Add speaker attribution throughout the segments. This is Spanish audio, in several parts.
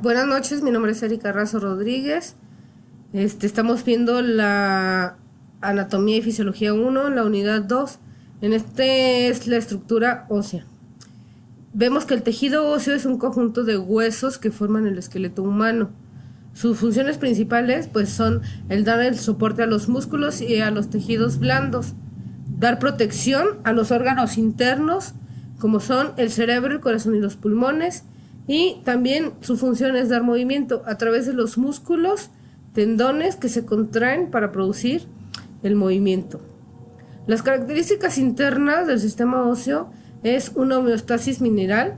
Speaker 1: Buenas noches, mi nombre es Erika Razo Rodríguez. Estamos viendo la Anatomía y Fisiología 1, la unidad 2. Es la estructura ósea. Vemos que el tejido óseo es un conjunto de huesos que forman el esqueleto humano. Sus funciones principales son el dar el soporte a los músculos y a los tejidos blandos, dar protección a los órganos internos, como son el cerebro, el corazón y los pulmones, y también su función es dar movimiento a través de los músculos, tendones que se contraen para producir el movimiento. Las características internas del sistema óseo es una homeostasis mineral,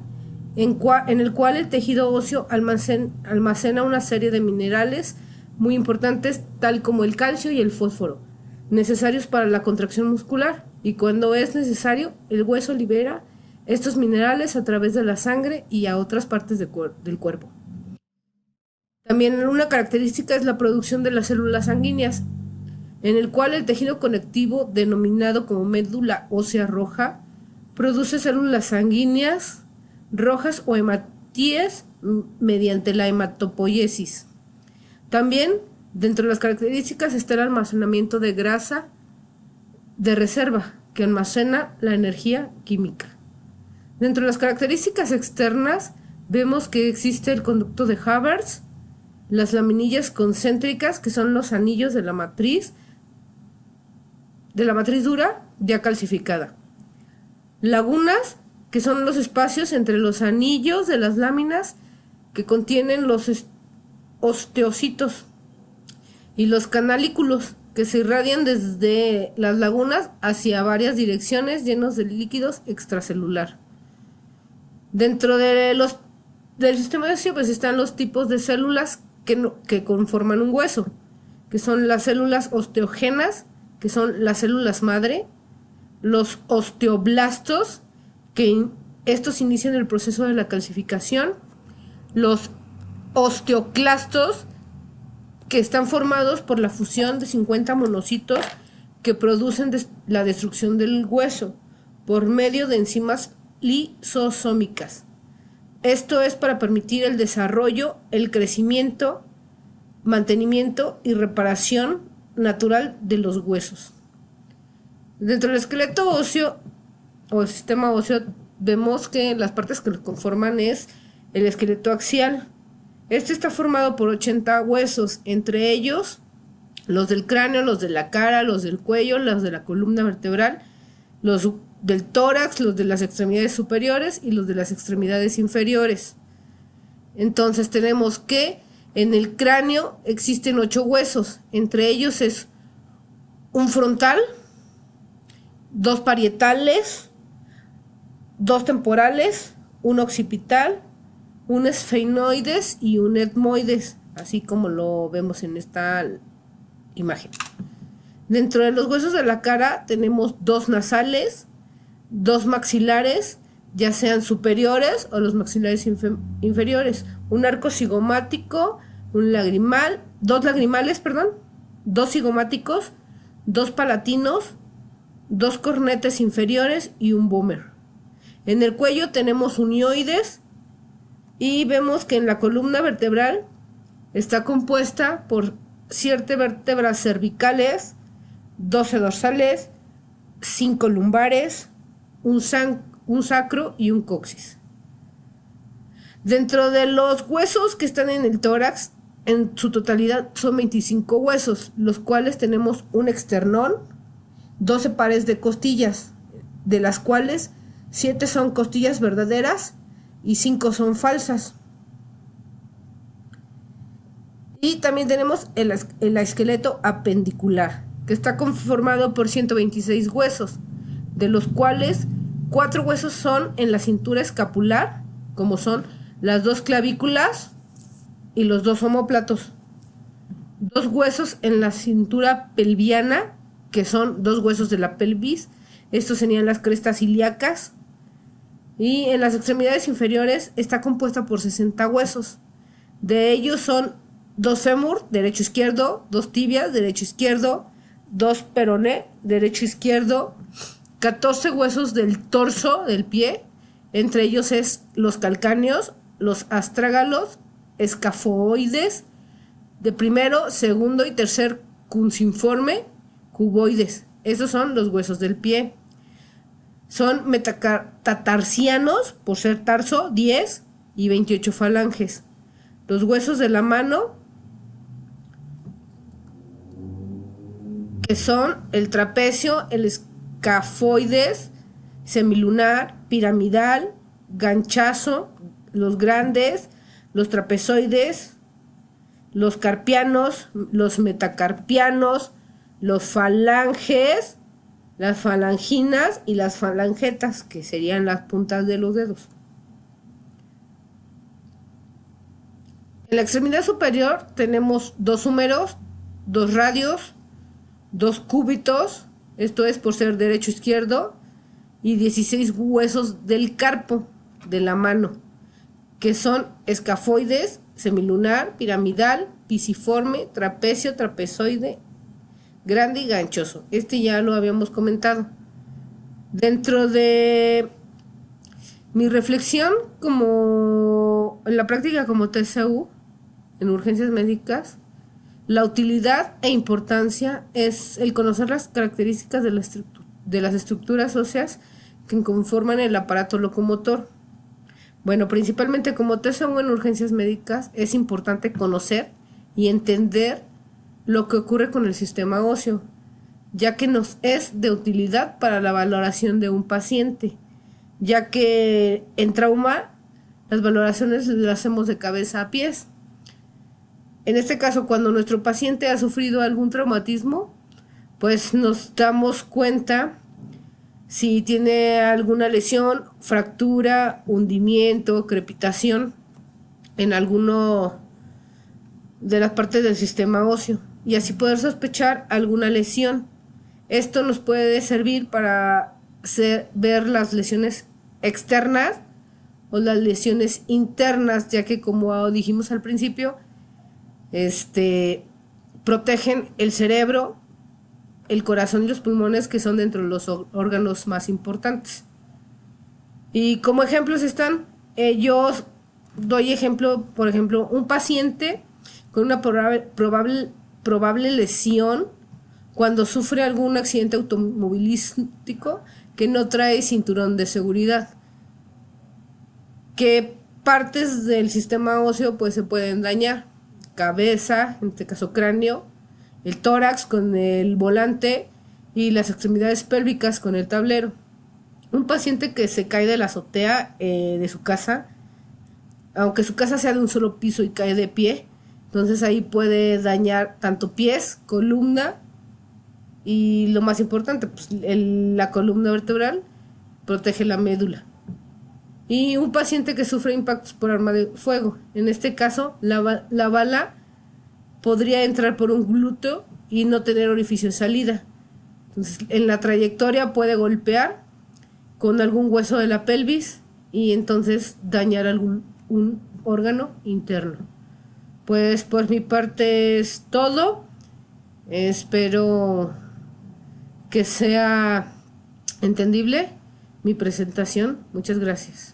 Speaker 1: en el cual el tejido óseo almacena una serie de minerales muy importantes, tal como el calcio y el fósforo, necesarios para la contracción muscular, y cuando es necesario, el hueso libera estos minerales a través de la sangre y a otras partes del cuerpo. También una característica es la producción de las células sanguíneas, en el cual el tejido conectivo, denominado como médula ósea roja, produce células sanguíneas rojas o hematíes mediante la hematopoiesis. También, dentro de las características está el almacenamiento de grasa de reserva, que almacena la energía química. Dentro de las características externas, vemos que existe el conducto de Haber, las laminillas concéntricas, que son los anillos de la matriz dura ya calcificada. Lagunas, que son los espacios entre los anillos de las láminas que contienen los osteocitos, y los canalículos, que se irradian desde las lagunas hacia varias direcciones, llenos de líquidos extracelular. Dentro del sistema óseo están los tipos de células que conforman un hueso, que son las células osteógenas, que son las células madre, los osteoblastos, que estos inician el proceso de la calcificación, los osteoclastos, que están formados por la fusión de 50 monocitos que producen la destrucción del hueso por medio de enzimas lisosómicas. Esto es para permitir el desarrollo, el crecimiento, mantenimiento y reparación natural de los huesos. Dentro del esqueleto óseo o el sistema óseo, vemos que las partes que lo conforman es el esqueleto axial. Este está formado por 80 huesos, entre ellos los del cráneo, los de la cara, los del cuello, los de la columna vertebral, los del tórax, los de las extremidades superiores y los de las extremidades inferiores. Entonces tenemos que en el cráneo existen 8 huesos, entre ellos es un frontal, 2 parietales, 2 temporales, un occipital, un esfenoides y un etmoides, así como lo vemos en esta imagen. Dentro de los huesos de la cara tenemos 2 nasales, 2 maxilares, ya sean superiores o los maxilares inferiores, un arco cigomático, un lagrimal, 2 lagrimales, 2 cigomáticos, 2 palatinos, 2 cornetes inferiores y un vómer. En el cuello tenemos unioides, y vemos que en la columna vertebral está compuesta por 7 vértebras cervicales, 12 dorsales, 5 lumbares, un sacro y un coxis. Dentro de los huesos que están en el tórax, en su totalidad son 25 huesos, los cuales tenemos un esternón, 12 pares de costillas, de las cuales 7 son costillas verdaderas y 5 son falsas. Y también tenemos el esqueleto apendicular, que está conformado por 126 huesos, de los cuales 4 huesos son en la cintura escapular, como son las 2 clavículas y los 2 omóplatos. 2 huesos en la cintura pelviana, que son 2 huesos de la pelvis, estos serían las crestas ilíacas. Y en las extremidades inferiores está compuesta por 60 huesos. De ellos son 2 fémur, derecho izquierdo, 2 tibias, derecho izquierdo, 2 peroné, derecho izquierdo, 14 huesos del torso del pie, entre ellos es los calcáneos, los astrágalos escafoides de primero, segundo y tercer cunciforme, cuboides. Esos son los huesos del pie. Son metatarsianos, por ser tarso, 10 y 28 falanges. Los huesos de la mano, que son el trapecio, el escafoides, semilunar, piramidal, ganchazo, los grandes, los trapezoides, los carpianos, los metacarpianos, los falanges, las falanginas y las falangetas, que serían las puntas de los dedos. En la extremidad superior tenemos 2 húmeros, 2 radios, 2 cúbitos, esto es por ser derecho-izquierdo, y 16 huesos del carpo de la mano, que son escafoides, semilunar, piramidal, pisiforme, trapecio, trapezoide, grande y ganchoso. Este ya lo habíamos comentado. Dentro de mi reflexión como en la práctica como TCU en urgencias médicas, la utilidad e importancia es el conocer las características de las estructuras óseas que conforman el aparato locomotor. Bueno, principalmente como TCU en urgencias médicas es importante conocer y entender lo que ocurre con el sistema óseo, ya que nos es de utilidad para la valoración de un paciente, ya que en trauma las valoraciones las hacemos de cabeza a pies. En este caso, cuando nuestro paciente ha sufrido algún traumatismo, pues nos damos cuenta si tiene alguna lesión, fractura, hundimiento, crepitación en alguno de las partes del sistema óseo, y así poder sospechar alguna lesión. Esto nos puede servir para ver las lesiones externas o las lesiones internas, ya que como dijimos al principio, protegen el cerebro, el corazón y los pulmones, que son dentro de los órganos más importantes. Y como ejemplos están, yo doy ejemplo, por ejemplo, un paciente con una probable lesión cuando sufre algún accidente automovilístico que no trae cinturón de seguridad. ¿Qué partes del sistema óseo pues se pueden dañar? Cabeza, en este caso cráneo, el tórax con el volante y las extremidades pélvicas con el tablero. Un paciente que se cae de la azotea de su casa, aunque su casa sea de un solo piso y cae de pie, entonces ahí puede dañar tanto pies, columna y lo más importante, pues la columna vertebral protege la médula. Y un paciente que sufre impactos por arma de fuego, en este caso la bala podría entrar por un glúteo y no tener orificio de salida. Entonces en la trayectoria puede golpear con algún hueso de la pelvis y entonces dañar un órgano interno. Pues por mi parte es todo. Espero que sea entendible mi presentación. Muchas gracias.